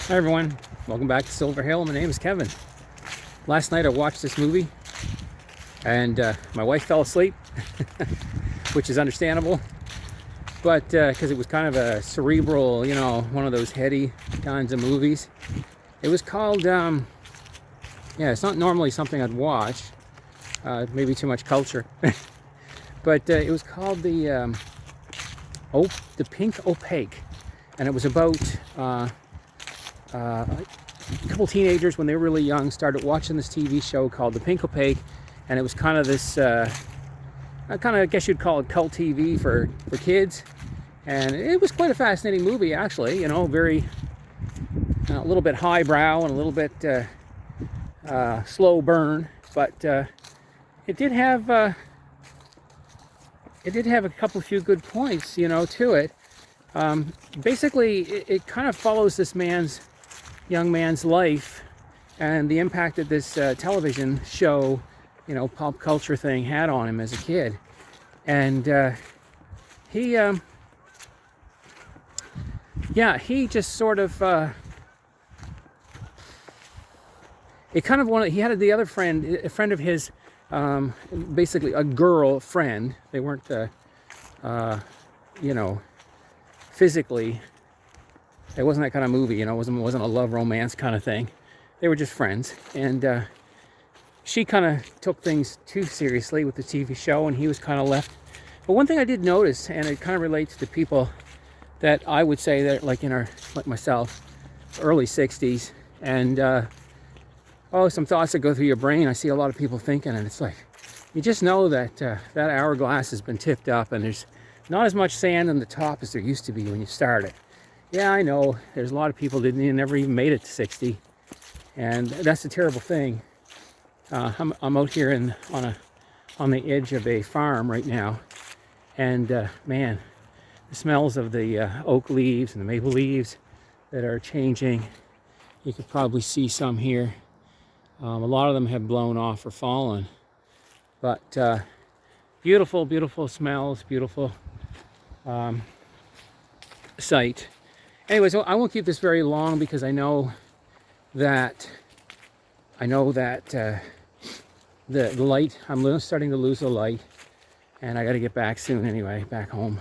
Hi everyone, welcome back to Silver Hill. My name is Kevin. Last night I watched this movie and my wife fell asleep, which is understandable, but because it was kind of a cerebral, one of those heady kinds of movies. It was called, yeah, it's not normally something I'd watch, maybe too much culture, but it was called the Pink Opaque, and it was about a couple teenagers when they were really young started watching this TV show called The Pink Opaque, and it was kind of this, I guess you'd call it cult TV for kids, and it was quite a fascinating movie actually. Very a little bit highbrow and a little bit slow burn, but it did have a few good points, to it. Basically, it kind of follows this young man's life and the impact that this television show, pop culture thing had on him as a kid. And he just sort of, he had the other friend, a friend of his, basically a girl friend. They weren't, physically, it wasn't that kind of movie, it wasn't a love romance kind of thing. They were just friends, and she kind of took things too seriously with the TV show, and he was kind of left. But one thing I did notice, and it kind of relates to people that I would say that like myself, early 60s, and some thoughts that go through your brain. I see a lot of people thinking, and it's like, you just know that that hourglass has been tipped up, and there's not as much sand on the top as there used to be when you started. Yeah, I know there's a lot of people that never even made it to 60, and that's a terrible thing. I'm out here on the edge of a farm right now, and man, the smells of the oak leaves and the maple leaves that are changing. You could probably see some here. A lot of them have blown off or fallen, but beautiful, beautiful smells, beautiful sight. Anyway, so I won't keep this very long because I know that the light, I'm starting to lose the light, and I got to get back soon anyway, back home.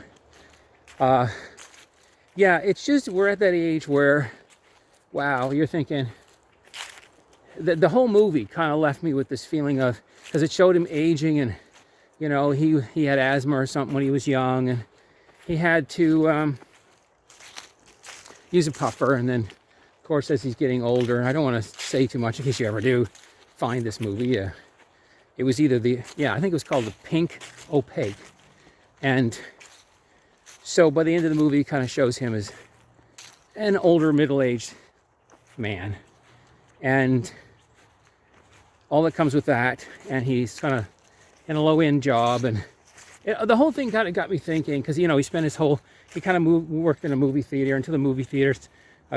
Yeah, it's just, we're at that age where, wow, you're thinking, the whole movie kind of left me with this feeling of, because it showed him aging, and he had asthma or something when he was young, and he had to use a puffer, and then of course as he's getting older, and I don't want to say too much in case you ever do find this movie, it was either I think it was called The Pink Opaque, and so by the end of the movie it kind of shows him as an older middle-aged man, and all that comes with that, and he's kind of in a low-end job, and the whole thing kind of got me thinking, because he spent he kind of worked in a movie theater until the movie theaters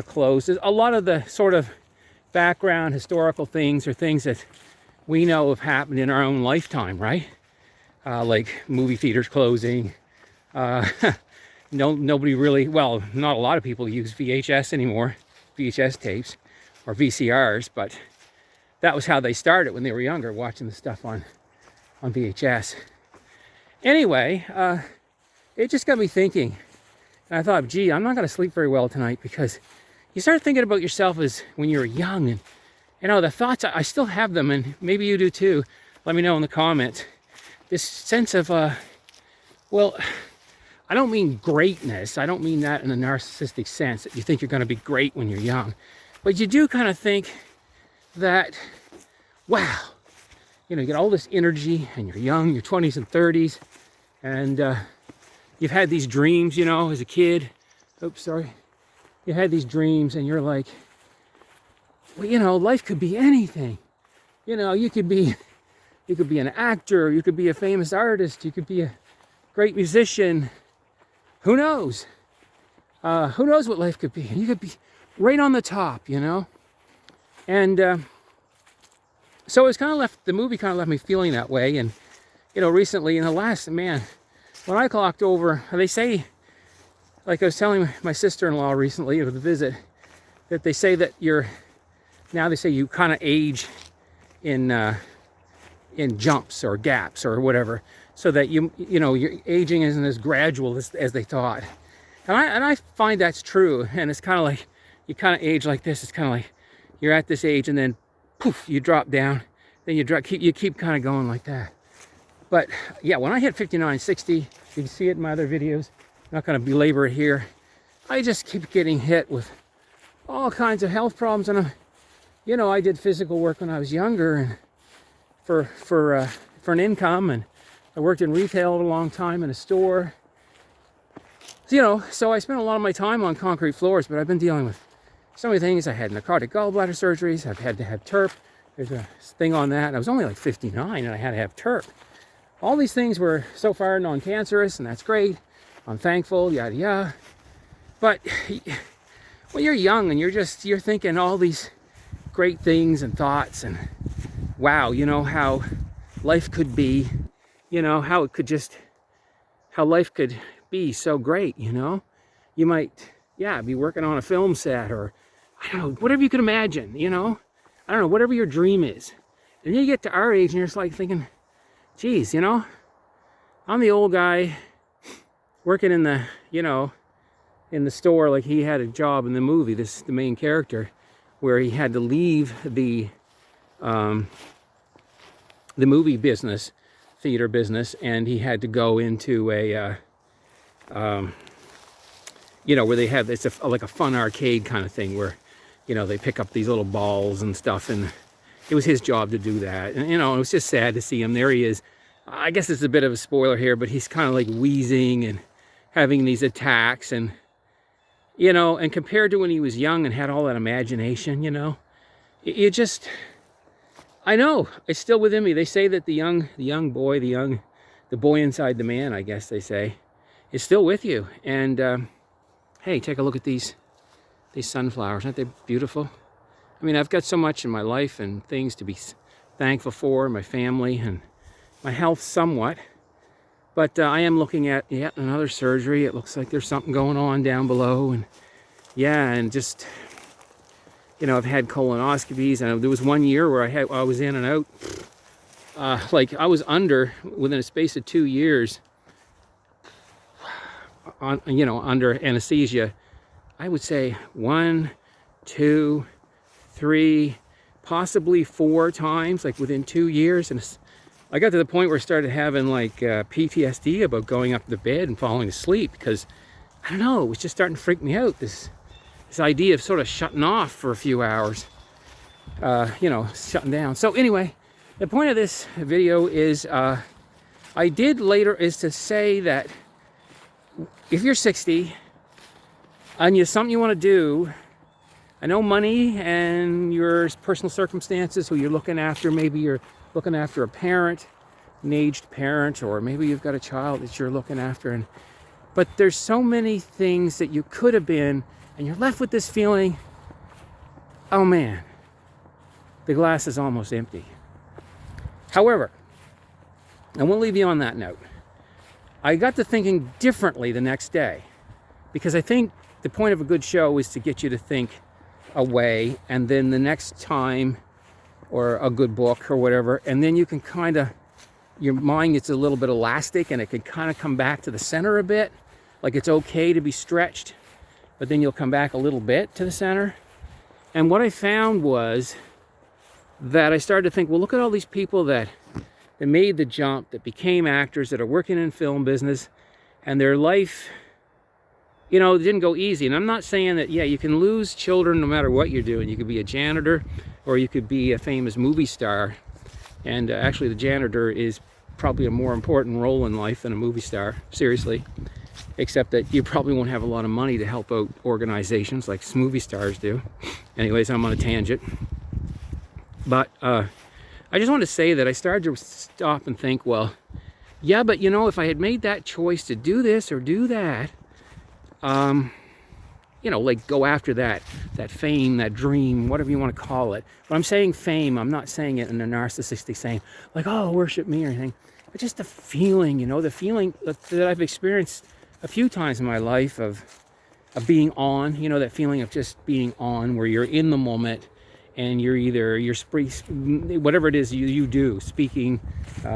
closed. There's a lot of the sort of background historical things, or things that we know have happened in our own lifetime, right? Like movie theaters closing. Nobody really, well, not a lot of people use VHS anymore, VHS tapes or VCRs, but that was how they started when they were younger, watching the stuff on VHS. Anyway, it just got me thinking, and I thought, gee, I'm not going to sleep very well tonight, because you start thinking about yourself as when you were young, and the thoughts, I still have them, and maybe you do too. Let me know in the comments. This sense of, well, I don't mean greatness. I don't mean that in a narcissistic sense, that you think you're going to be great when you're young, but you do kind of think that, wow, you get all this energy, and you're young, your 20s and 30s, and you've had these dreams, as a kid. Oops, sorry. You had these dreams, and you're like, well, life could be anything. You could be an actor, you could be a famous artist, you could be a great musician. Who knows? Who knows what life could be? And you could be right on the top, And so it's the movie kind of left me feeling that way. And, recently, in the last, man, when I clocked over, they say, like I was telling my sister-in-law recently with a visit, that they say that now they say you kind of age in jumps or gaps or whatever, so that you know your aging isn't as gradual as they thought. And I find that's true. And it's kind of like you kind of age like this. It's kind of like you're at this age and then poof, you drop down. Then you keep kind of going like that. But yeah, when I hit 59, 60, you can see it in my other videos. I'm not going to belabor it here. I just keep getting hit with all kinds of health problems. And you know, I did physical work when I was younger, and for an income, and I worked in retail a long time in a store. You know, so I spent a lot of my time on concrete floors, but I've been dealing with so many things. I had necrotic gallbladder surgeries. I've had to have TURP. There's a thing on that. And I was only like 59 and I had to have TURP. All these things were so far non-cancerous, and that's great. I'm thankful, yada yada. But when you're young and you're thinking all these great things and thoughts, and wow, you know, how life could be, you know, how life could be so great, you know. You might, yeah, be working on a film set, or I don't know, whatever you can imagine, you know. I don't know, whatever your dream is. And then you get to our age and you're just like thinking, geez, you know, I'm the old guy working in the, you know, in the store. Like he had a job in the movie, the main character, where he had to leave the movie business, theater business, and he had to go into a, you know, where they have, it's like a fun arcade kind of thing where, you know, they pick up these little balls and stuff, and it was his job to do that. And, you know, it was just sad to see him. There he is. I guess it's a bit of a spoiler here, but he's kind of like wheezing and having these attacks, and, you know, and compared to when he was young and had all that imagination, you know, it just, I know, it's still within me. They say that the young boy, the boy inside the man, I guess they say, is still with you. And, hey, take a look at these sunflowers. Aren't they beautiful? I mean, I've got so much in my life and things to be thankful for, my family and my health somewhat. But I am looking at yet another surgery. It looks like there's something going on down below. And yeah, and just, you know, I've had colonoscopies. And there was 1 year where I was in and out. Like I was under, within a space of 2 years, you know, under anesthesia, I would say 1, 2, 3, possibly 4 times, like within 2 years. And I got to the point where I started having like PTSD about going up to the bed and falling asleep, because I don't know, it was just starting to freak me out. This idea of sort of shutting off for a few hours, you know, shutting down. So anyway, the point of this video is, I did later is to say that if you're 60 and you have something you want to do, I know money and your personal circumstances, who you're looking after, maybe you're looking after a parent, an aged parent, or maybe you've got a child that you're looking after, but there's so many things that you could have been, and you're left with this feeling, oh man, the glass is almost empty. However, I won't leave you on that note. I got to thinking differently the next day, because I think the point of a good show is to get you to think away, and then the next time, or a good book or whatever, and then you can kind of, your mind gets a little bit elastic and it can kind of come back to the center a bit. Like it's okay to be stretched, but then you'll come back a little bit to the center. And what I found was that I started to think, well, look at all these people that made the jump, that became actors, that are working in film business, and their life, you know, didn't go easy. And I'm not saying that, yeah, you can lose children no matter what you're doing. You could be a janitor, or you could be a famous movie star. And actually, the janitor is probably a more important role in life than a movie star, seriously. Except that you probably won't have a lot of money to help out organizations like movie stars do. Anyways, I'm on a tangent. But I just want to say that I started to stop and think, well, yeah, but you know, if I had made that choice to do this or do that, you know, like go after that fame, that dream, whatever you want to call it. But I'm saying fame, I'm not saying it in a narcissistic saying, like, oh, worship me or anything. But just the feeling, you know, the feeling that I've experienced a few times in my life of being on, you know, that feeling of just being on, where you're in the moment and whatever it is you do, speaking,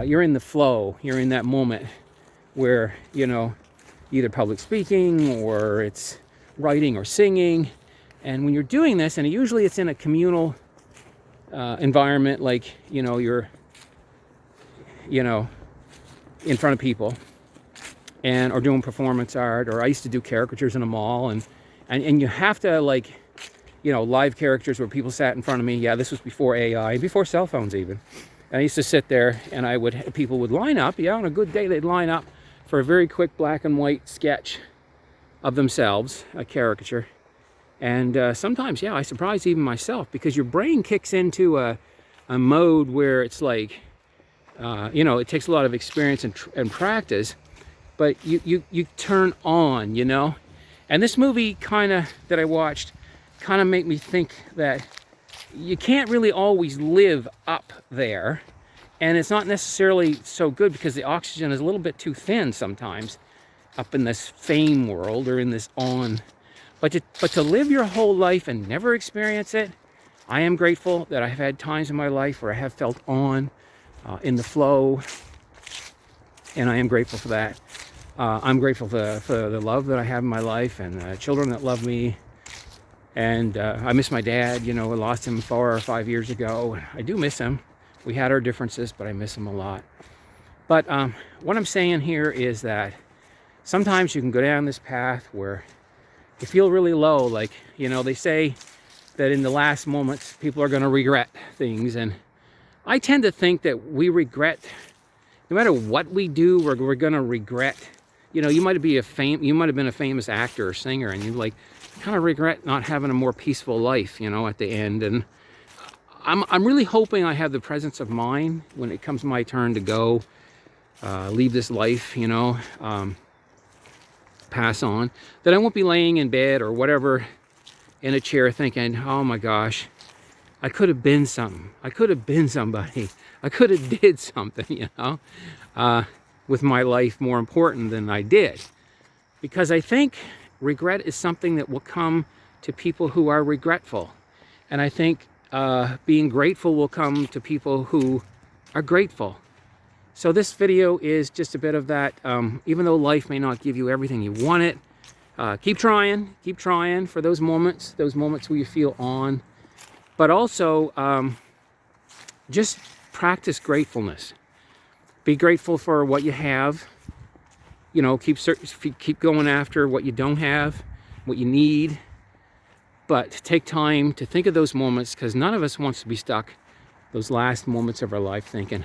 you're in the flow, you're in that moment where, you know, either public speaking or it's writing or singing. And when you're doing this, and usually it's in a communal environment, like, you know, you're, you know, in front of people, and or doing performance art, or I used to do caricatures in a mall, and you have to, like, you know, live characters where people sat in front of me. Yeah, this was before AI, before cell phones even. And I used to sit there, and people would line up. Yeah, on a good day they'd line up for a very quick black and white sketch of themselves, a caricature. And sometimes, yeah, I surprise even myself, because your brain kicks into a mode where it's like, you know, it takes a lot of experience and practice, but you turn on, you know. And this movie that I watched kind of made me think that you can't really always live up there, and it's not necessarily so good, because the oxygen is a little bit too thin sometimes up in this fame world, or in this on. But to live your whole life and never experience it, I am grateful that I've had times in my life where I have felt on, in the flow, and I am grateful for that. I'm grateful for the love that I have in my life, and children that love me. And I miss my dad. You know, I lost him 4 or 5 years ago. I do miss him. We had our differences, but I miss him a lot. But what I'm saying here is that sometimes you can go down this path where you feel really low. Like, you know, they say that in the last moments, people are going to regret things. And I tend to think that we regret, no matter what we do, we're going to regret. You know, you might be you might have been a famous actor or singer, and you like kind of regret not having a more peaceful life, you know, at the end. And I'm really hoping I have the presence of mind when it comes my turn to go, leave this life, you know, pass on, that I won't be laying in bed or whatever in a chair thinking, oh my gosh, I could have been something. I could have been somebody. I could have did something, you know, with my life more important than I did. Because I think regret is something that will come to people who are regretful. And I think being grateful will come to people who are grateful. So this video is just a bit of that. Even though life may not give you everything you want it, keep trying for those moments where you feel on. But also, just practice gratefulness. Be grateful for what you have. You know, keep going after what you don't have, what you need. But take time to think of those moments, because none of us wants to be stuck those last moments of our life thinking,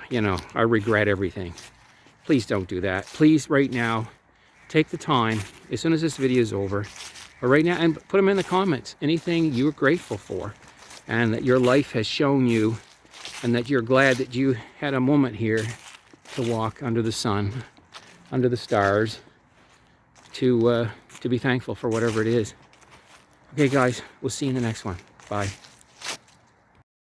you know, I regret everything. Please don't do that. Please, right now, take the time, as soon as this video is over, or right now, and put them in the comments, anything you're grateful for, and that your life has shown you, and that you're glad that you had a moment here to walk under the sun, under the stars, to be thankful for whatever it is. Okay, guys, we'll see you in the next one. Bye.